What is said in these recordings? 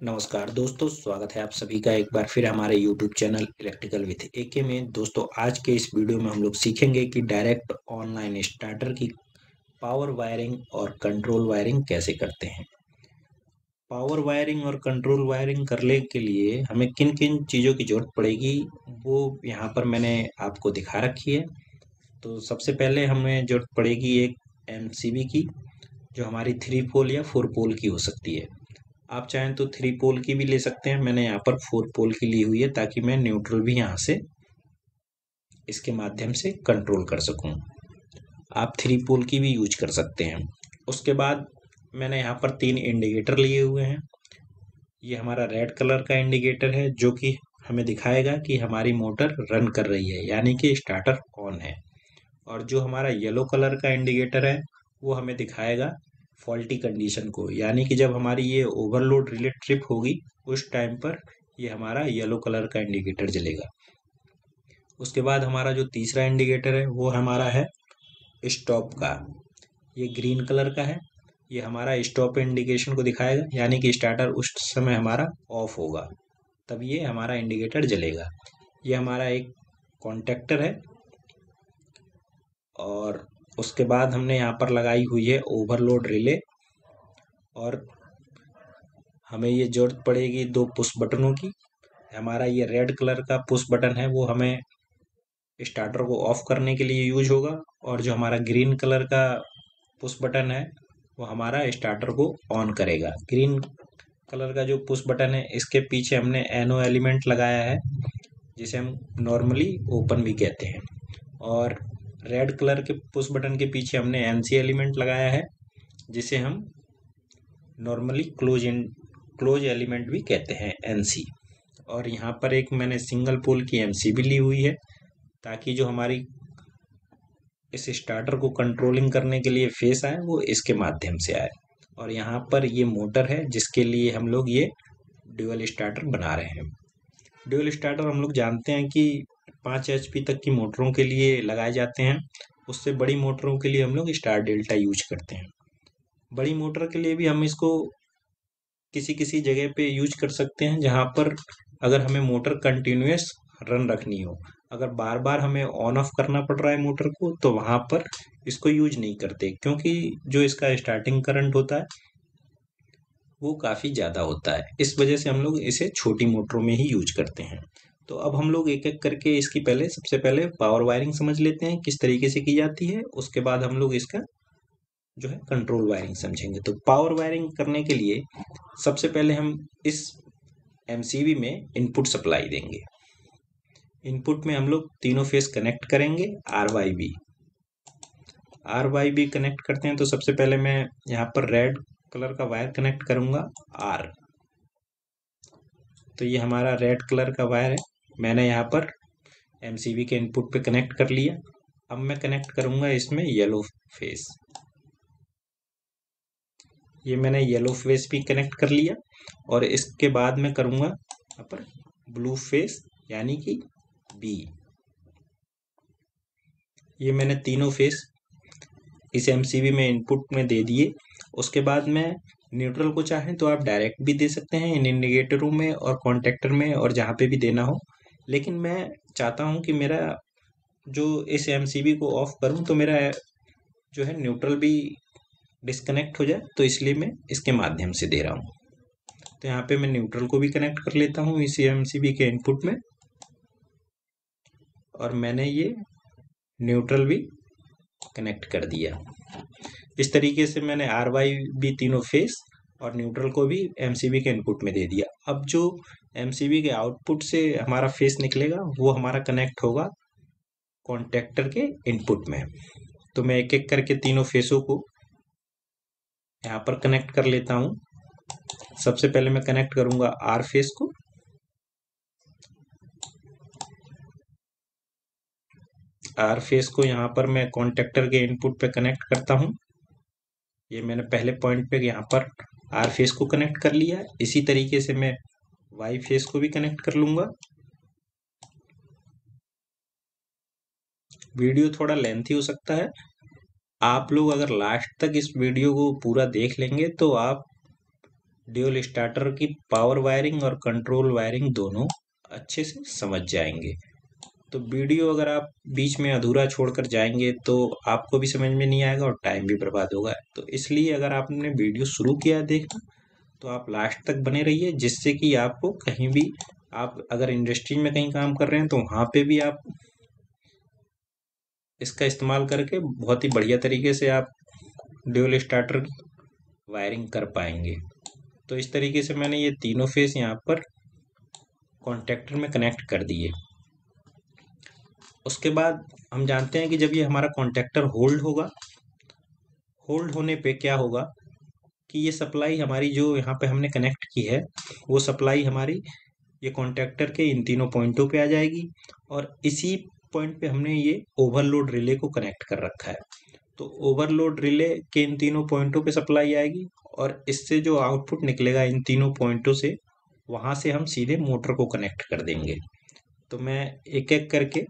नमस्कार दोस्तों, स्वागत है आप सभी का एक बार फिर हमारे YouTube चैनल इलेक्ट्रिकल विथ एके में। दोस्तों, आज के इस वीडियो में हम लोग सीखेंगे कि डायरेक्ट ऑनलाइन स्टार्टर की पावर वायरिंग और कंट्रोल वायरिंग कैसे करते हैं। पावर वायरिंग और कंट्रोल वायरिंग करने के लिए हमें किन किन चीज़ों की ज़रूरत पड़ेगी, वो यहाँ पर मैंने आपको दिखा रखी है। तो सबसे पहले हमें ज़रूरत पड़ेगी एक एमसीबी की, जो हमारी 3 पोल या 4 पोल की हो सकती है। आप चाहें तो 3 पोल की भी ले सकते हैं, मैंने यहाँ पर 4 पोल की ली हुई है ताकि मैं न्यूट्रल भी यहाँ से इसके माध्यम से कंट्रोल कर सकूं। आप 3 पोल की भी यूज कर सकते हैं। उसके बाद मैंने यहाँ पर 3 इंडिकेटर लिए हुए हैं। ये हमारा रेड कलर का इंडिकेटर है जो कि हमें दिखाएगा कि हमारी मोटर रन कर रही है, यानी कि स्टार्टर ऑन है। और जो हमारा येलो कलर का इंडिकेटर है वो हमें दिखाएगा फॉल्टी कंडीशन को, यानी कि जब हमारी ये ओवरलोड रिले ट्रिप होगी उस टाइम पर ये हमारा येलो कलर का इंडिकेटर जलेगा। उसके बाद हमारा जो तीसरा इंडिकेटर है वो हमारा है स्टॉप का। ये ग्रीन कलर का है, ये हमारा स्टॉप इंडिकेशन को दिखाएगा, यानी कि स्टार्टर उस समय हमारा ऑफ होगा, तब ये हमारा इंडिकेटर जलेगा। ये हमारा एक कॉन्टेक्टर है। और उसके बाद हमने यहाँ पर लगाई हुई है ओवरलोड रिले, और हमें ये जरूरत पड़ेगी 2 पुश बटनों की। हमारा ये रेड कलर का पुश बटन है वो हमें स्टार्टर को ऑफ करने के लिए यूज होगा, और जो हमारा ग्रीन कलर का पुश बटन है वो हमारा स्टार्टर को ऑन करेगा। ग्रीन कलर का जो पुश बटन है इसके पीछे हमने एनो एलिमेंट लगाया है, जिसे हम नॉर्मली ओपन भी कहते हैं। और रेड कलर के पुश बटन के पीछे हमने एनसी एलिमेंट लगाया है, जिसे हम नॉर्मली क्लोज एलिमेंट भी कहते हैं, एनसी। और यहाँ पर एक मैंने सिंगल पोल की एमसीबी ली हुई है, ताकि जो हमारी इस स्टार्टर को कंट्रोलिंग करने के लिए फेस आए वो इसके माध्यम से आए। और यहाँ पर ये मोटर है जिसके लिए हम लोग ये ड्यूअल स्टार्टर बना रहे हैं। ड्यूअल स्टार्टर हम लोग जानते हैं कि 5 एचपी तक की मोटरों के लिए लगाए जाते हैं। उससे बड़ी मोटरों के लिए हम लोग स्टार डेल्टा यूज करते हैं। बड़ी मोटर के लिए भी हम इसको किसी किसी जगह पे यूज कर सकते हैं, जहाँ पर अगर हमें मोटर कंटिन्यूस रन रखनी हो, अगर बार बार हमें ऑन ऑफ करना पड़ रहा है मोटर को, तो वहां पर इसको यूज नहीं करते, क्योंकि जो इसका स्टार्टिंग करंट होता है वो काफी ज्यादा होता है। इस वजह से हम लोग इसे छोटी मोटरों में ही यूज करते हैं। तो अब हम लोग एक एक करके इसकी सबसे पहले पावर वायरिंग समझ लेते हैं किस तरीके से की जाती है। उसके बाद हम लोग इसका जो है कंट्रोल वायरिंग समझेंगे। तो पावर वायरिंग करने के लिए सबसे पहले हम इस एमसीबी में इनपुट सप्लाई देंगे। इनपुट में हम लोग तीनों फेस कनेक्ट करेंगे, आर वाई बी कनेक्ट करते हैं। तो सबसे पहले मैं यहाँ पर रेड कलर का वायर कनेक्ट करूंगा, आर। तो ये हमारा रेड कलर का वायर है, मैंने यहाँ पर एमसीबी के इनपुट पे कनेक्ट कर लिया। अब मैं कनेक्ट करूंगा इसमें येलो फेस। ये मैंने येलो फेस भी कनेक्ट कर लिया, और इसके बाद मैं करूंगा यहाँ पर ब्लू फेस, यानी कि बी। ये मैंने तीनों फेस इस एमसीबी में इनपुट में दे दिए। उसके बाद मैं न्यूट्रल को चाहें तो आप डायरेक्ट भी दे सकते हैं इन इंडिकेटरों में और कॉन्टेक्टर में, और जहाँ पे भी देना हो। लेकिन मैं चाहता हूँ कि मेरा जो इस एमसीबी को ऑफ करूँ तो मेरा जो है न्यूट्रल भी डिस्कनेक्ट हो जाए, तो इसलिए मैं इसके माध्यम से दे रहा हूँ। तो यहाँ पे मैं न्यूट्रल को भी कनेक्ट कर लेता हूँ इसी एमसीबी के इनपुट में, और मैंने ये न्यूट्रल भी कनेक्ट कर दिया। इस तरीके से मैंने आर वाई भी तीनों फेस और न्यूट्रल को भी एमसीबी के इनपुट में दे दिया। अब जो एमसीबी के आउटपुट से हमारा फेस निकलेगा वो हमारा कनेक्ट होगा कॉन्टेक्टर के इनपुट में। तो मैं एक एक करके तीनों फेसों को यहाँ पर कनेक्ट कर लेता हूँ। सबसे पहले मैं कनेक्ट करूंगा आर फेस को। आर फेस को यहाँ पर मैं कॉन्टेक्टर के इनपुट पे कनेक्ट करता हूँ। ये मैंने पहले पॉइंट पे यहाँ पर आर फेस को कनेक्ट कर लिया है। इसी तरीके से मैं वाई फेस को भी कनेक्ट कर लूंगा। वीडियो थोड़ा लेंथी हो सकता है, आप लोग अगर लास्ट तक इस वीडियो को पूरा देख लेंगे तो आप ड्यूल स्टार्टर की पावर वायरिंग और कंट्रोल वायरिंग दोनों अच्छे से समझ जाएंगे। तो वीडियो अगर आप बीच में अधूरा छोड़कर जाएंगे तो आपको भी समझ में नहीं आएगा और टाइम भी बर्बाद होगा। तो इसलिए अगर आपने वीडियो शुरू किया है देखना, तो आप लास्ट तक बने रहिए, जिससे कि आपको कहीं भी, आप अगर इंडस्ट्री में कहीं काम कर रहे हैं तो वहां पे भी आप इसका इस्तेमाल करके बहुत ही बढ़िया तरीके से आप ड्यूल स्टार्टर की वायरिंग कर पाएंगे। तो इस तरीके से मैंने ये तीनों फेस यहाँ पर कॉन्टेक्टर में कनेक्ट कर दिए। उसके बाद हम जानते हैं कि जब ये हमारा कॉन्टेक्टर होल्ड होगा, होल्ड होने पे क्या होगा कि ये सप्लाई हमारी जो यहाँ पे हमने कनेक्ट की है, वो सप्लाई हमारी ये कॉन्टेक्टर के इन तीनों पॉइंटों पे आ जाएगी, और इसी पॉइंट पे हमने ये ओवरलोड रिले को कनेक्ट कर रखा है। तो ओवरलोड रिले के इन तीनों पॉइंटों पे सप्लाई आएगी, और इससे जो आउटपुट निकलेगा इन तीनों पॉइंटों से, वहां से हम सीधे मोटर को कनेक्ट कर देंगे। तो मैं एक एक करके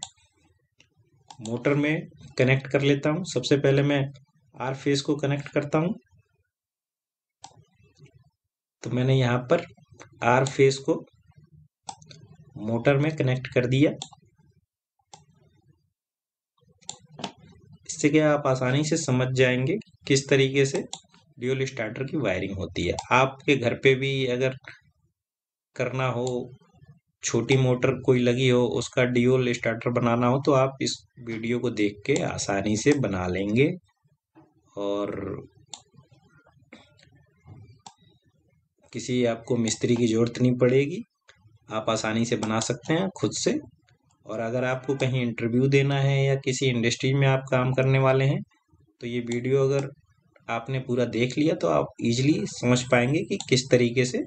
मोटर में कनेक्ट कर लेता हूँ। सबसे पहले मैं आर फेस को कनेक्ट करता हूँ। तो मैंने यहाँ पर आर फेस को मोटर में कनेक्ट कर दिया। इससे क्या आप आसानी से समझ जाएंगे कि किस तरीके से ड्यूल स्टार्टर की वायरिंग होती है। आपके घर पे भी अगर करना हो, छोटी मोटर कोई लगी हो, उसका ड्यूल स्टार्टर बनाना हो, तो आप इस वीडियो को देख के आसानी से बना लेंगे और किसी आपको मिस्त्री की जरूरत नहीं पड़ेगी। आप आसानी से बना सकते हैं खुद से। और अगर आपको कहीं इंटरव्यू देना है या किसी इंडस्ट्री में आप काम करने वाले हैं, तो ये वीडियो अगर आपने पूरा देख लिया तो आप इजीली समझ पाएंगे कि किस तरीके से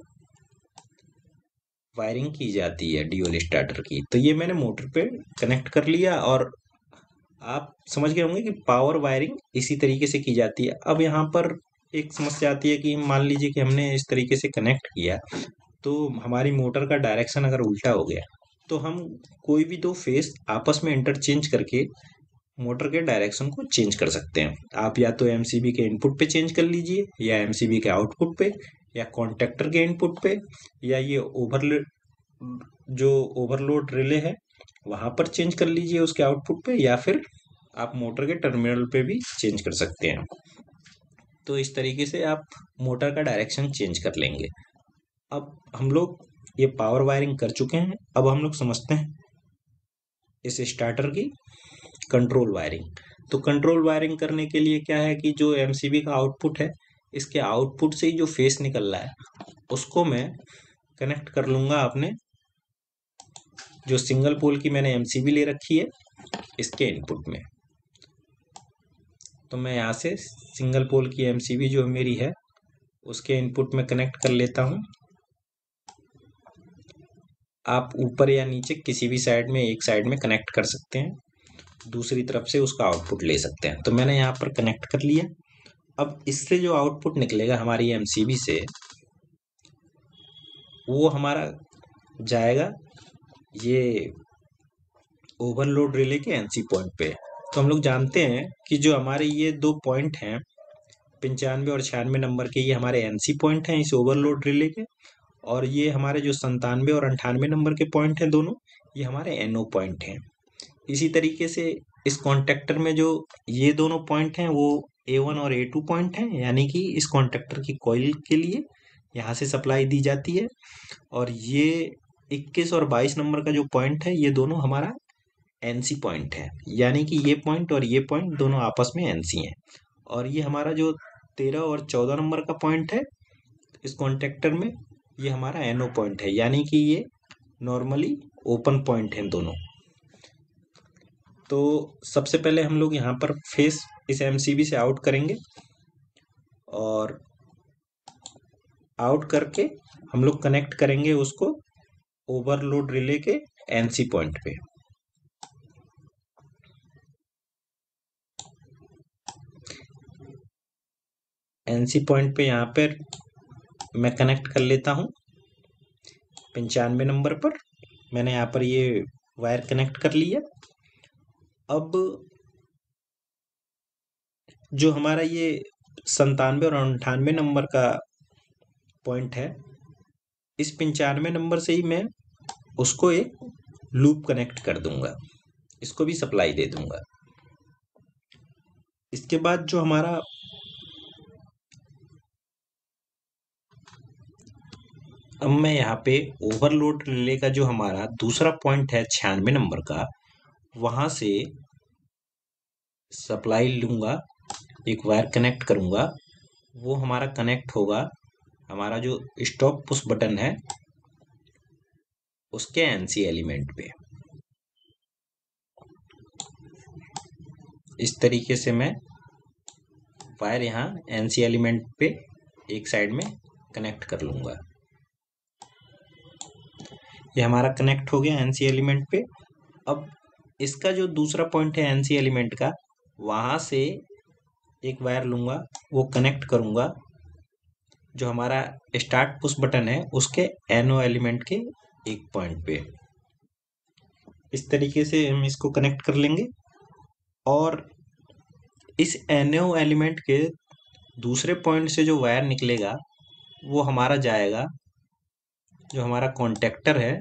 वायरिंग की जाती है ड्यूल स्टार्टर की। तो ये मैंने मोटर पे कनेक्ट कर लिया, और आप समझ गए होंगे कि पावर वायरिंग इसी तरीके से की जाती है। अब यहाँ पर एक समस्या आती है कि मान लीजिए कि हमने इस तरीके से कनेक्ट किया, तो हमारी मोटर का डायरेक्शन अगर उल्टा हो गया, तो हम कोई भी दो फेस आपस में इंटरचेंज करके मोटर के डायरेक्शन को चेंज कर सकते हैं। आप या तो एमसीबी के इनपुट पे चेंज कर लीजिए, या एमसीबी के आउटपुट पे, या कॉन्टेक्टर के इनपुट पे, या ये जो ओवरलोड रिले है वहां पर चेंज कर लीजिए उसके आउटपुट पे, या फिर आप मोटर के टर्मिनल पे भी चेंज कर सकते हैं। तो इस तरीके से आप मोटर का डायरेक्शन चेंज कर लेंगे। अब हम लोग ये पावर वायरिंग कर चुके हैं। अब हम लोग समझते हैं इस स्टार्टर की कंट्रोल वायरिंग। तो कंट्रोल वायरिंग करने के लिए क्या है कि जो एमसीबी का आउटपुट है, इसके आउटपुट से ही जो फेस निकल रहा है उसको मैं कनेक्ट कर लूंगा अपने जो सिंगल पोल की मैंने एमसीबी ले रखी है इसके इनपुट में। तो मैं यहाँ से सिंगल पोल की एमसीबी जो मेरी है उसके इनपुट में कनेक्ट कर लेता हूँ। आप ऊपर या नीचे किसी भी साइड में, एक साइड में कनेक्ट कर सकते हैं, दूसरी तरफ से उसका आउटपुट ले सकते हैं। तो मैंने यहाँ पर कनेक्ट कर लिया। अब इससे जो आउटपुट निकलेगा हमारी एमसीबी से, वो हमारा जाएगा ये ओवरलोड रिले के एनसी पॉइंट पे। तो हम लोग जानते हैं कि जो हमारे ये दो पॉइंट हैं 95 और 96 नंबर के, ये हमारे एनसी पॉइंट हैं इस ओवरलोड रिले के, और ये हमारे जो 97 और 98 नंबर के पॉइंट हैं दोनों, ये हमारे एनओ पॉइंट हैं। इसी तरीके से इस कॉन्टेक्टर में जो ये दोनों पॉइंट हैं वो A1 और A2 पॉइंट हैं, यानी कि इस कॉन्टेक्टर की कॉइल के लिए यहाँ से सप्लाई दी जाती है। और ये 21 और 22 नंबर का जो पॉइंट है, ये दोनों हमारा एनसी पॉइंट है, यानी कि ये पॉइंट और ये पॉइंट दोनों आपस में एनसी हैं। और ये हमारा जो 13 और 14 नंबर का पॉइंट है इस कॉन्टेक्टर में, ये हमारा एनओ पॉइंट है, यानी कि ये नॉर्मली ओपन पॉइंट हैं दोनों। तो सबसे पहले हम लोग यहाँ पर फेस इस एमसीबी से आउट करेंगे, और आउट करके हम लोग कनेक्ट करेंगे उसको ओवरलोड रिले के एनसी पॉइंट पे। एनसी पॉइंट पे यहाँ पर मैं कनेक्ट कर लेता हूँ 95 नंबर पर। मैंने यहाँ पर ये वायर कनेक्ट कर लिया। अब जो हमारा ये 97 और 98 नंबर का पॉइंट है, इस 95 नंबर से ही मैं उसको एक लूप कनेक्ट कर दूंगा, इसको भी सप्लाई दे दूंगा। इसके बाद जो हमारा अब मैं यहाँ पे ओवरलोड रिले का जो हमारा दूसरा पॉइंट है 96 नंबर का, वहां से सप्लाई लूंगा, एक वायर कनेक्ट करूंगा, वो हमारा कनेक्ट होगा हमारा जो स्टॉप पुश बटन है उसके एनसी एलिमेंट पे। इस तरीके से मैं वायर यहाँ एनसी एलिमेंट पे एक साइड में कनेक्ट कर लूंगा। ये हमारा कनेक्ट हो गया एनसी एलिमेंट पे। अब इसका जो दूसरा पॉइंट है एनसी एलिमेंट का, वहां से एक वायर लूंगा, वो कनेक्ट करूंगा जो हमारा स्टार्ट पुश बटन है उसके एनओ एलिमेंट के एक पॉइंट पे। इस तरीके से हम इसको कनेक्ट कर लेंगे और इस एनओ एलिमेंट के दूसरे पॉइंट से जो वायर निकलेगा वो हमारा जाएगा जो हमारा कॉन्टेक्टर है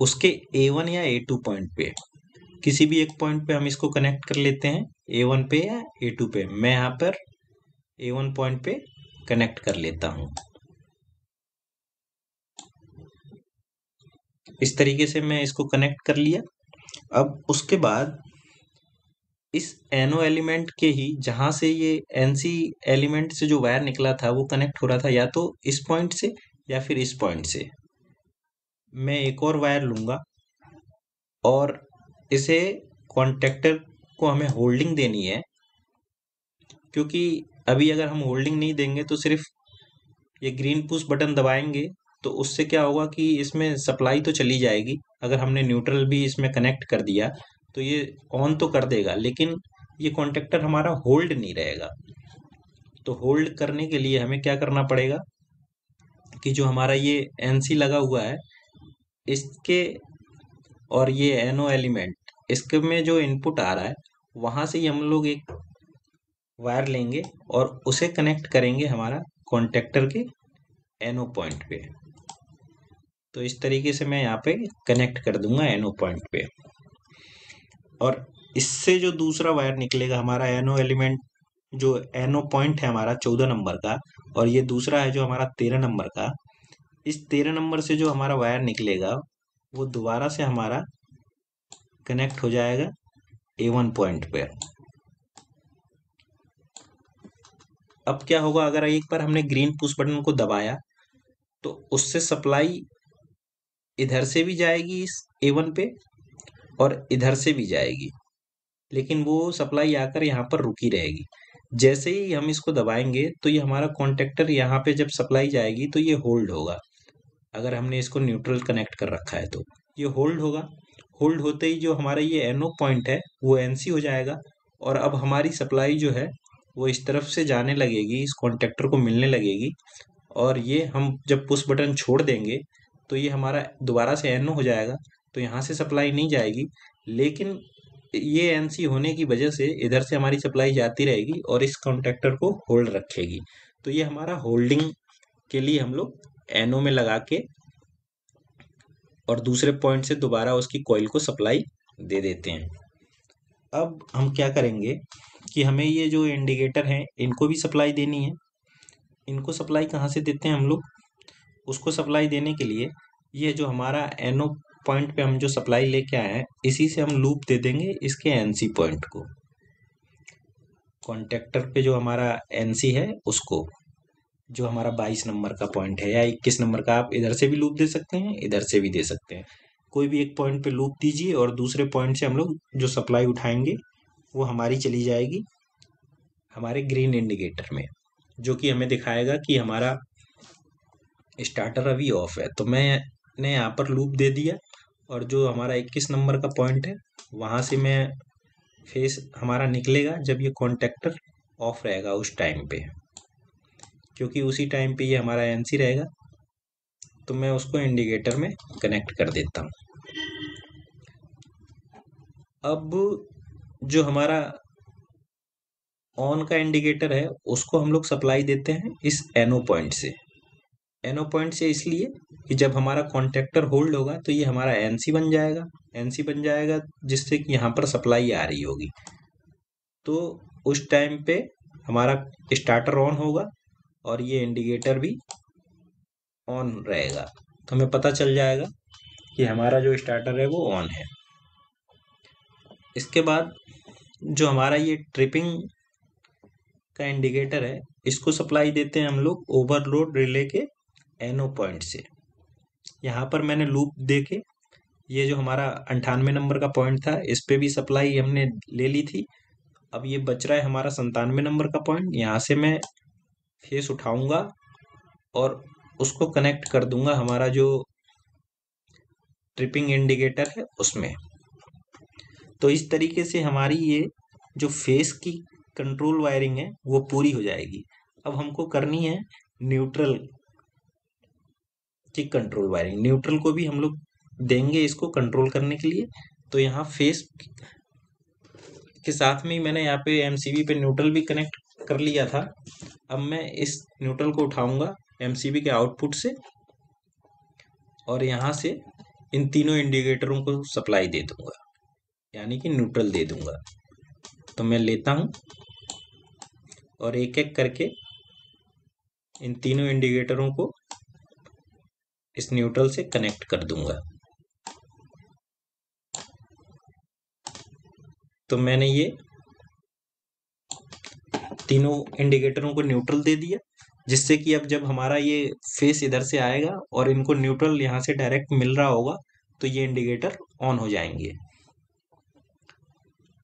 उसके A1 या A2 पॉइंट पे। किसी भी एक पॉइंट पे हम इसको कनेक्ट कर लेते हैं, A1 पे या A2 पे। मैं यहाँ पर A1 पॉइंट पे कनेक्ट कर लेता हूँ। इस तरीके से मैं इसको कनेक्ट कर लिया। अब उसके बाद इस एनओ एलिमेंट के ही जहां से ये एनसी एलिमेंट से जो वायर निकला था वो कनेक्ट हो रहा था या तो इस पॉइंट से या फिर इस पॉइंट से, मैं एक और वायर लूंगा और इसे कॉन्टेक्टर को हमें होल्डिंग देनी है, क्योंकि अभी अगर हम होल्डिंग नहीं देंगे तो सिर्फ ये ग्रीन पुश बटन दबाएंगे तो उससे क्या होगा कि इसमें सप्लाई तो चली जाएगी। अगर हमने न्यूट्रल भी इसमें कनेक्ट कर दिया तो ये ऑन तो कर देगा, लेकिन ये कॉन्टेक्टर हमारा होल्ड नहीं रहेगा। तो होल्ड करने के लिए हमें क्या करना पड़ेगा कि जो हमारा ये एनसी लगा हुआ है इसके और ये एनओ एलिमेंट, इसके में जो इनपुट आ रहा है वहां से ही हम लोग एक वायर लेंगे और उसे कनेक्ट करेंगे हमारा कॉन्टेक्टर के एनओ पॉइंट पे। तो इस तरीके से मैं यहाँ पे कनेक्ट कर दूंगा एनओ पॉइंट पे। और इससे जो दूसरा वायर निकलेगा हमारा एनओ एलिमेंट, जो एनओ पॉइंट है हमारा 14 नंबर का और ये दूसरा है जो हमारा 13 नंबर का, इस 13 नंबर से जो हमारा वायर निकलेगा वो दोबारा से हमारा कनेक्ट हो जाएगा A1 पॉइंट पे। अब क्या होगा, अगर एक बार हमने ग्रीन पुश बटन को दबाया तो उससे सप्लाई इधर से भी जाएगी इस A1 पे और इधर से भी जाएगी, लेकिन वो सप्लाई आकर यहाँ पर रुकी रहेगी। जैसे ही हम इसको दबाएंगे तो ये हमारा कॉन्टेक्टर यहाँ पे जब सप्लाई जाएगी तो ये होल्ड होगा। अगर हमने इसको न्यूट्रल कनेक्ट कर रखा है तो ये होल्ड होगा। होल्ड होते ही जो हमारा ये एनओ पॉइंट है वो एनसी हो जाएगा और अब हमारी सप्लाई जो है वो इस तरफ से जाने लगेगी, इस कॉन्टेक्टर को मिलने लगेगी। और ये हम जब पुश बटन छोड़ देंगे तो ये हमारा दोबारा से एनओ हो जाएगा, तो यहाँ से सप्लाई नहीं जाएगी, लेकिन ये एनसी होने की वजह से इधर से हमारी सप्लाई जाती रहेगी और इस कॉन्टेक्टर को होल्ड रखेगी। तो ये हमारा होल्डिंग के लिए हम लोग एनओ में लगा के और दूसरे पॉइंट से दोबारा उसकी कॉइल को सप्लाई दे देते हैं। अब हम क्या करेंगे कि हमें ये जो इंडिकेटर हैं इनको भी सप्लाई देनी है। इनको सप्लाई कहाँ से देते हैं हम लोग, उसको सप्लाई देने के लिए ये जो हमारा एनओ पॉइंट पे हम जो सप्लाई लेके आए हैं इसी से हम लूप दे देंगे इसके एनसी पॉइंट को। कॉन्टेक्टर पे जो हमारा एनसी है उसको, जो हमारा 22 नंबर का पॉइंट है या 21 नंबर का, आप इधर से भी लूप दे सकते हैं, इधर से भी दे सकते हैं। कोई भी एक पॉइंट पे लूप दीजिए और दूसरे पॉइंट से हम लोग जो सप्लाई उठाएंगे वो हमारी चली जाएगी हमारे ग्रीन इंडिकेटर में, जो कि हमें दिखाएगा कि हमारा स्टार्टर अभी ऑफ है। तो मैंने यहाँ पर लूप दे दिया और जो हमारा 21 नंबर का पॉइंट है वहां से मैं फेस हमारा निकलेगा जब ये कॉन्टेक्टर ऑफ रहेगा उस टाइम पे, क्योंकि उसी टाइम पे ये हमारा एनसी रहेगा। तो मैं उसको इंडिकेटर में कनेक्ट कर देता हूँ। अब जो हमारा ऑन का इंडिकेटर है उसको हम लोग सप्लाई देते हैं इस एनो पॉइंट से। एनो पॉइंट से इसलिए कि जब हमारा कॉन्टेक्टर होल्ड होगा तो ये हमारा एनसी बन जाएगा। एनसी बन जाएगा जिससे कि यहाँ पर सप्लाई आ रही होगी, तो उस टाइम पे हमारा स्टार्टर ऑन होगा और ये इंडिकेटर भी ऑन रहेगा, तो हमें पता चल जाएगा कि हमारा जो स्टार्टर है वो ऑन है। इसके बाद जो हमारा ये ट्रिपिंग का इंडिकेटर है इसको सप्लाई देते हैं हम लोग ओवरलोड रिले के एनो पॉइंट से। यहाँ पर मैंने लूप देके ये जो हमारा 98 नंबर का पॉइंट था इस पे भी सप्लाई हमने ले ली थी। अब ये बच रहा है हमारा 97 नंबर का पॉइंट। यहाँ से मैं फेस उठाऊंगा और उसको कनेक्ट कर दूंगा हमारा जो ट्रिपिंग इंडिकेटर है उसमें। तो इस तरीके से हमारी ये जो फेस की कंट्रोल वायरिंग है वो पूरी हो जाएगी। अब हमको करनी है न्यूट्रल की कंट्रोल वायरिंग। न्यूट्रल को भी हम लोग देंगे इसको कंट्रोल करने के लिए। तो यहाँ फेस के साथ में ही मैंने यहाँ पे एमसीबी पे न्यूट्रल भी कनेक्ट कर लिया था। अब मैं इस न्यूट्रल को उठाऊंगा एमसीबी के आउटपुट से और यहाँ से इन तीनों इंडिकेटरों को सप्लाई दे दूंगा, यानी कि न्यूट्रल दे दूंगा। तो मैं लेता हूं और एक एक करके इन तीनों इंडिकेटरों को इस न्यूट्रल से कनेक्ट कर दूंगा। तो मैंने ये तीनों इंडिकेटरों को न्यूट्रल दे दिया, जिससे कि अब जब हमारा ये फेस इधर से आएगा और इनको न्यूट्रल यहाँ से डायरेक्ट मिल रहा होगा तो ये इंडिकेटर ऑन हो जाएंगे।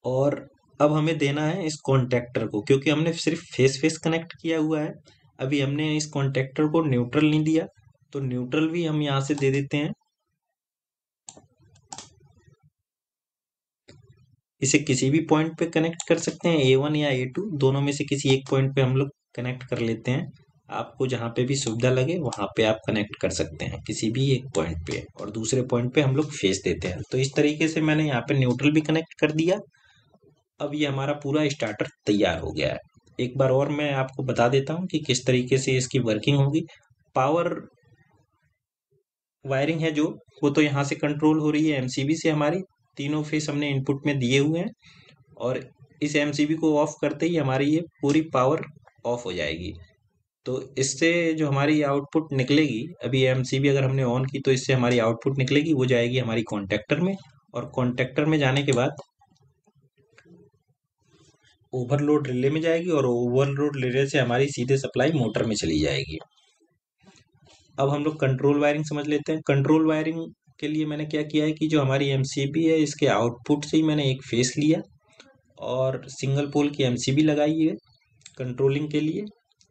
और अब हमें देना है इस कॉन्टेक्टर को, क्योंकि हमने सिर्फ फेस फेस कनेक्ट किया हुआ है, अभी हमने इस कॉन्टेक्टर को न्यूट्रल नहीं दिया। तो न्यूट्रल भी हम यहाँ से दे देते हैं। इसे किसी भी पॉइंट पे कनेक्ट कर सकते हैं, A1 या A2 दोनों में से किसी एक पॉइंट पे हम लोग कनेक्ट कर लेते हैं। आपको जहाँ पे भी सुविधा लगे वहाँ पे आप कनेक्ट कर सकते हैं किसी भी एक पॉइंट पे, और दूसरे पॉइंट पे हम लोग फेस देते हैं। तो इस तरीके से मैंने यहाँ पे न्यूट्रल भी कनेक्ट कर दिया। अब ये हमारा पूरा स्टार्टर तैयार हो गया है। एक बार और मैं आपको बता देता हूँ कि किस तरीके से इसकी वर्किंग होगी। पावर वायरिंग है जो, वो तो यहाँ से कंट्रोल हो रही है एमसीबी से। हमारी तीनों फेस हमने इनपुट में दिए हुए हैं और इस एमसीबी को ऑफ करते ही हमारी ये पूरी पावर ऑफ हो जाएगी। तो इससे जो हमारी आउटपुट निकलेगी, अभी एमसीबी अगर हमने ऑन की तो इससे हमारी आउटपुट निकलेगी, वो जाएगी हमारी कॉन्टेक्टर में, और कॉन्टेक्टर में जाने के बाद ओवरलोड रिले में जाएगी और ओवरलोड रिले से हमारी सीधे सप्लाई मोटर में चली जाएगी। अब हम लोग कंट्रोल वायरिंग समझ लेते हैं। कंट्रोल वायरिंग के लिए मैंने क्या किया है कि जो हमारी एमसीबी है इसके आउटपुट से ही मैंने एक फेस लिया और सिंगल पोल की एमसीबी लगाई है कंट्रोलिंग के लिए।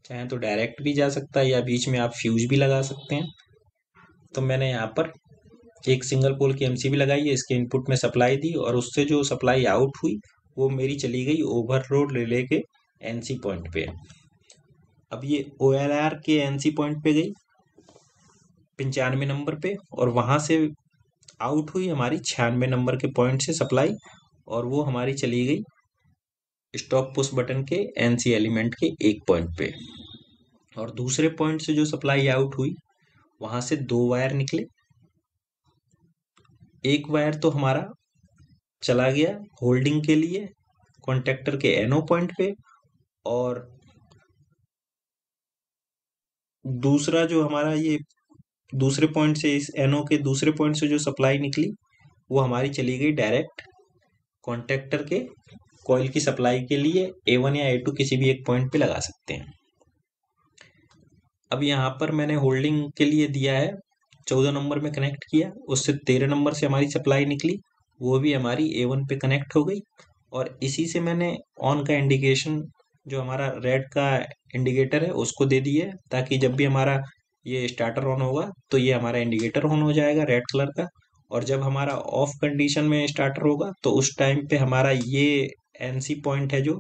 चाहे तो डायरेक्ट भी जा सकता है या बीच में आप फ्यूज भी लगा सकते हैं। तो मैंने यहाँ पर एक सिंगल पोल की एमसीबी लगाई है, इसके इनपुट में सप्लाई दी और उससे जो सप्लाई आउट हुई वो मेरी चली गई ओवरलोड रिले के एनसी पॉइंट पे। अब ये OLR के एनसी पॉइंट पे गई 95 नंबर पे, और वहां से आउट हुई हमारी 96 नंबर के पॉइंट से सप्लाई, और वो हमारी चली गई स्टॉप पुश बटन के एनसी एलिमेंट के एक पॉइंट पे। और दूसरे पॉइंट से जो सप्लाई आउट हुई वहां से दो वायर निकले। एक वायर तो हमारा चला गया होल्डिंग के लिए कॉन्टेक्टर के एनो पॉइंट पे, और दूसरा जो हमारा ये दूसरे पॉइंट से, इस एनो के दूसरे पॉइंट से जो सप्लाई निकली वो हमारी चली गई डायरेक्ट कॉन्टेक्टर के कॉइल की सप्लाई के लिए। A1 या A2 किसी भी एक पॉइंट पे लगा सकते हैं। अब यहाँ पर मैंने होल्डिंग के लिए दिया है 14 नंबर में कनेक्ट किया, उससे 13 नंबर से हमारी सप्लाई निकली, वो भी हमारी A1 पे कनेक्ट हो गई। और इसी से मैंने ऑन का इंडिकेशन, जो हमारा रेड का इंडिकेटर है उसको दे दिया है, ताकि जब भी हमारा ये स्टार्टर ऑन होगा तो ये हमारा इंडिकेटर ऑन हो जाएगा रेड कलर का। और जब हमारा ऑफ कंडीशन में स्टार्टर होगा तो उस टाइम पे हमारा ये एनसी पॉइंट है जो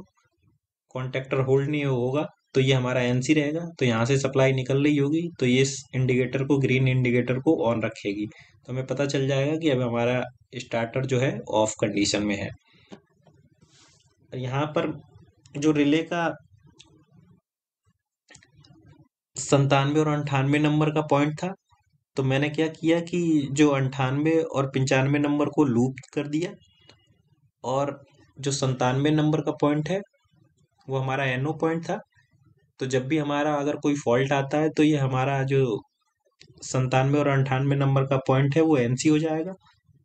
कॉन्टेक्टर होल्ड नहीं होगा तो ये हमारा एनसी रहेगा। तो यहाँ से सप्लाई निकल रही होगी तो ये इस इंडिकेटर को, ग्रीन इंडिकेटर को ऑन रखेगी, तो हमें पता चल जाएगा कि अब हमारा स्टार्टर जो है ऑफ कंडीशन में है। यहाँ पर जो रिले का 97 और 98 नंबर का पॉइंट था, तो मैंने क्या किया कि जो 98 और 95 नंबर को लूप कर दिया, और जो 97 नंबर का पॉइंट है वो हमारा एनओ पॉइंट था। तो जब भी हमारा अगर कोई फॉल्ट आता है तो ये हमारा जो 97 और 98 नंबर का पॉइंट है वो एनसी हो जाएगा।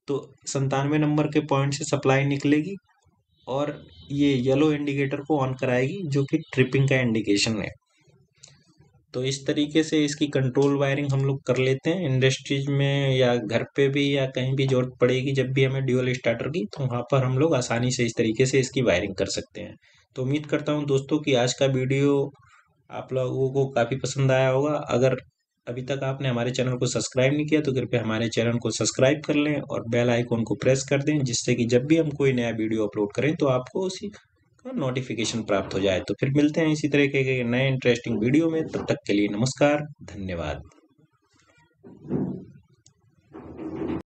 तो 97 नंबर के पॉइंट से सप्लाई निकलेगी और ये येलो इंडिकेटर को ऑन कराएगी, जो कि ट्रिपिंग का इंडिकेशन है। तो इस तरीके से इसकी कंट्रोल वायरिंग हम लोग कर लेते हैं इंडस्ट्रीज में या घर पे भी, या कहीं भी जरूरत पड़ेगी जब भी हमें ड्यूल स्टार्टर की, तो वहाँ पर हम लोग आसानी से इस तरीके से इसकी वायरिंग कर सकते हैं। तो उम्मीद करता हूँ दोस्तों कि आज का वीडियो आप लोगों को काफ़ी पसंद आया होगा। अगर अभी तक आपने हमारे चैनल को सब्सक्राइब नहीं किया तो कृपया हमारे चैनल को सब्सक्राइब कर लें और बेल आइकॉन को प्रेस कर दें, जिससे कि जब भी हम कोई नया वीडियो अपलोड करें तो आपको उसी का नोटिफिकेशन प्राप्त हो जाए। तो फिर मिलते हैं इसी तरह के नए इंटरेस्टिंग वीडियो में। तब तक के लिए नमस्कार, धन्यवाद।